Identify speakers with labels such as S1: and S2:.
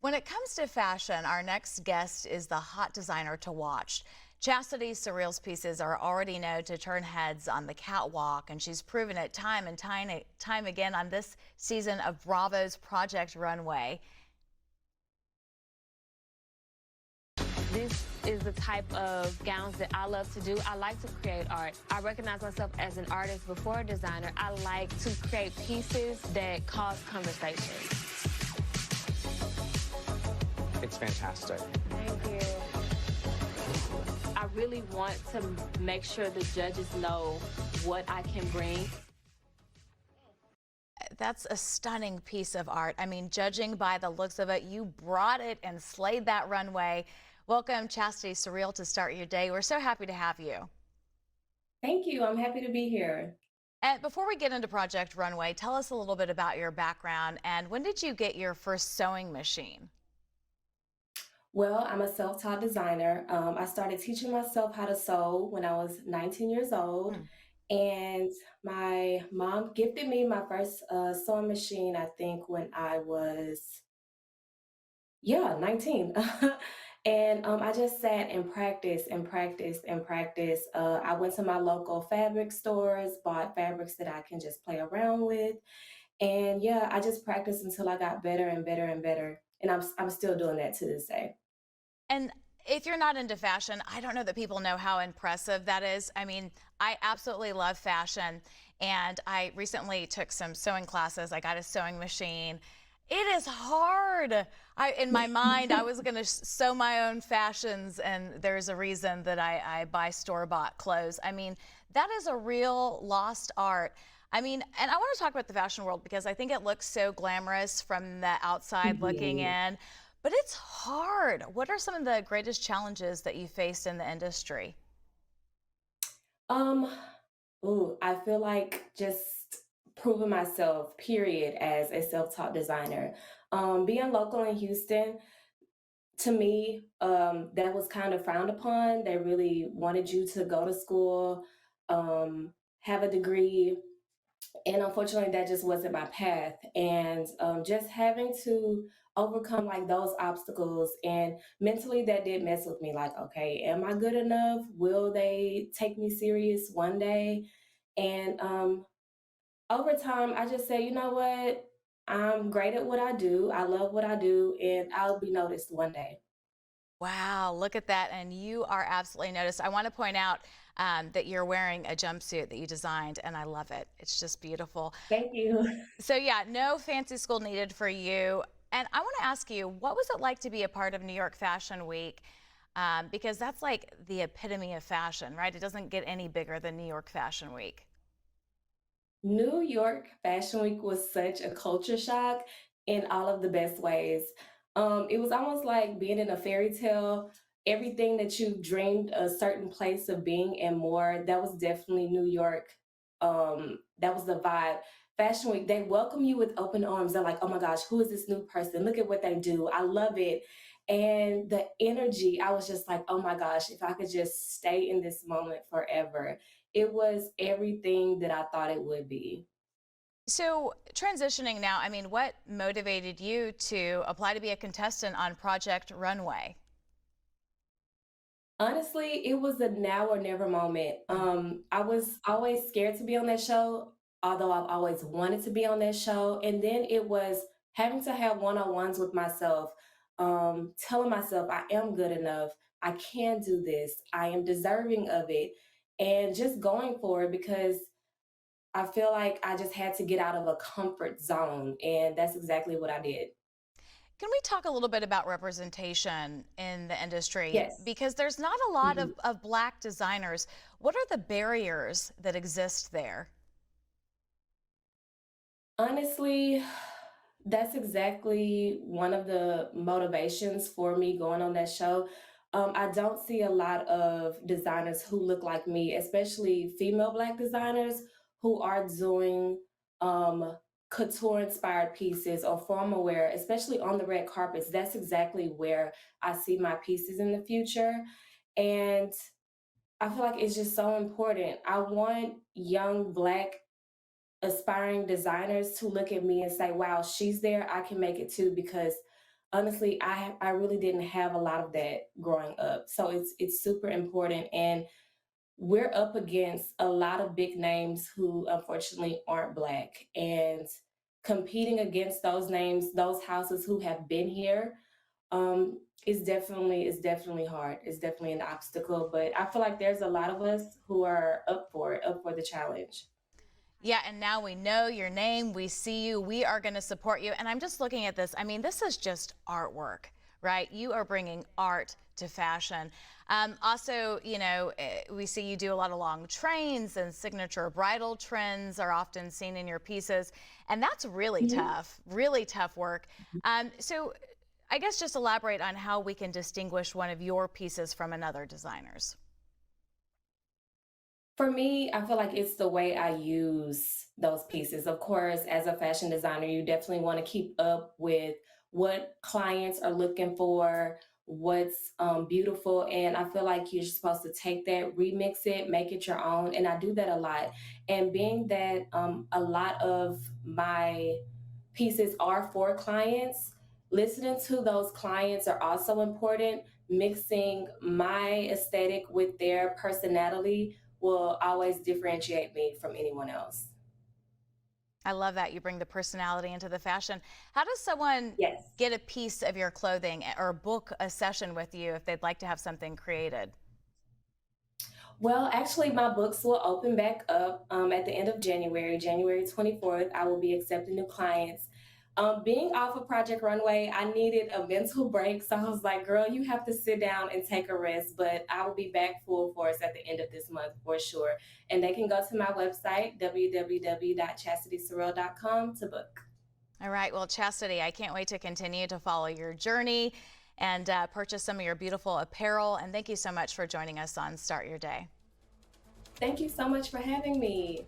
S1: When it comes to fashion, our next guest is the hot designer to watch. Chasity Sereal's pieces are already known to turn heads on the catwalk, and she's proven it time and time again on this season of Bravo's Project Runway.
S2: This is the type of gowns that I love to do. I like to create art. I recognize myself as an artist before a designer. I like to create pieces that cause conversation.
S3: It's fantastic.
S2: Thank you. I really want to make sure the judges know what I can bring.
S1: That's a stunning piece of art. I mean, judging by the looks of it, you brought it and slayed that runway. Welcome, Chasity Sereal, to start your day. We're so happy to have you.
S4: Thank you. I'm happy to be here.
S1: And before we get into Project Runway, tell us a little bit about your background and when did you get your first sewing machine?
S4: Well, I'm a self-taught designer. I started teaching myself how to sew when I was 19 years old,
S1: Hmm.
S4: and my mom gifted me my first sewing machine, I think, when I was, yeah, 19. And I just sat and practiced and practiced and practiced. I went to my local fabric stores, bought fabrics that I can just play around with. And yeah, I just practiced until I got better and better and better. And I'm still doing that to this day.
S1: And if you're not into fashion, I don't know that people know how impressive that is. I mean, I absolutely love fashion, and I recently took some sewing classes. I got a sewing machine. It is hard. In my mind, I was going to sew my own fashions, and there's a reason that I buy store-bought clothes. I mean, that is a real lost art. I mean, and I want to talk about the fashion world because I think it looks so glamorous from the outside looking
S4: Mhm.
S1: in. But it's hard. What are some of the greatest challenges that you faced in the industry?
S4: Um, I feel like just proving myself, period, as a self-taught designer. Being local in Houston, to me, that was kind of frowned upon. They really wanted you to go to school, have a degree, and unfortunately that just wasn't my path. And just having to overcome like those obstacles, and mentally that did mess with me, like, okay, am I good enough? Will they take me serious one day? And over time I just say, you know what, I'm great at what I do, I love what I do, and I'll be noticed one day.
S1: Wow, look at that. And you are absolutely noticed. I want to point out that you're wearing a jumpsuit that you designed, and I love it. It's just beautiful.
S4: Thank you.
S1: So, yeah, no fancy school needed for you. And I want to ask you, what was it like to be a part of New York Fashion Week? Because that's like the epitome of fashion, right? It doesn't get any bigger than New York Fashion Week.
S4: New York Fashion Week was such a culture shock in all of the best ways. It was almost like being in a fairy tale. Everything that you dreamed a certain place of being and more, that was definitely New York. That was the vibe. Fashion Week, they welcome you with open arms. They're like, oh my gosh, who is this new person? Look at what they do. I love it. And the energy, I was just like, oh my gosh, if I could just stay in this moment forever. It was everything that I thought it would be.
S1: So, transitioning now, I mean, what motivated you to apply to be a contestant on Project Runway?
S4: Honestly, it was a now or never moment. I was always scared to be on that show, although I've always wanted to be on that show. And then it was having to have one-on-ones with myself, telling myself I am good enough, I can do this, I am deserving of it, and just going for it because I feel like I just had to get out of a comfort zone, and that's exactly what I did.
S1: Can we talk a little bit about representation in the industry?
S4: Yes.
S1: Because there's not a lot
S4: Mhm.
S1: of Black designers. What are the barriers that exist there?
S4: Honestly, that's exactly one of the motivations for me going on that show. I don't see a lot of designers who look like me, especially female Black designers who are doing um, couture inspired pieces or formal wear, especially on the red carpets. That's exactly where I see my pieces in the future. And I feel like it's just so important. I want young Black aspiring designers to look at me and say, wow, she's there, I can make it too, because honestly, I really didn't have a lot of that growing up. So it's super important, and we're up against a lot of big names who unfortunately aren't Black, and competing against those names, those houses who have been here, is definitely hard. It's definitely an obstacle, but I feel like there's a lot of us who are up for it, up for the challenge.
S1: Yeah, and now we know your name, we see you, we are going to support you. And I'm just looking at this. I mean, this is just artwork, right? You are bringing art to fashion. Also, we see you do a lot of long trains, and signature bridal trends are often seen in your pieces. And that's
S4: Mhm.
S1: really tough work. So I guess just elaborate on how we can distinguish one of your pieces from another designer's.
S4: For me, I feel like it's the way I use those pieces. Of course, as a fashion designer, you definitely want to keep up with what clients are looking for, what's beautiful. And I feel like you're supposed to take that, remix it, make it your own. And I do that a lot. And being that a lot of my pieces are for clients, listening to those clients are also important. Mixing my aesthetic with their personality will always differentiate me from anyone else.
S1: I love that you bring the personality into the fashion. How does someone
S4: Yes.
S1: get a piece of your clothing or book a session with you if they'd like to have something created?
S4: Well, actually, my books will open back up at the end of January, January 24th. I will be accepting new clients. Being off of Project Runway, I needed a mental break. So I was like, girl, you have to sit down and take a rest. But I will be back full force at the end of this month for sure. And they can go to my website, www.chastitysereal.com, to book.
S1: All right. Well, Chastity, I can't wait to continue to follow your journey and purchase some of your beautiful apparel. And thank you so much for joining us on Start Your Day.
S4: Thank you so much for having me.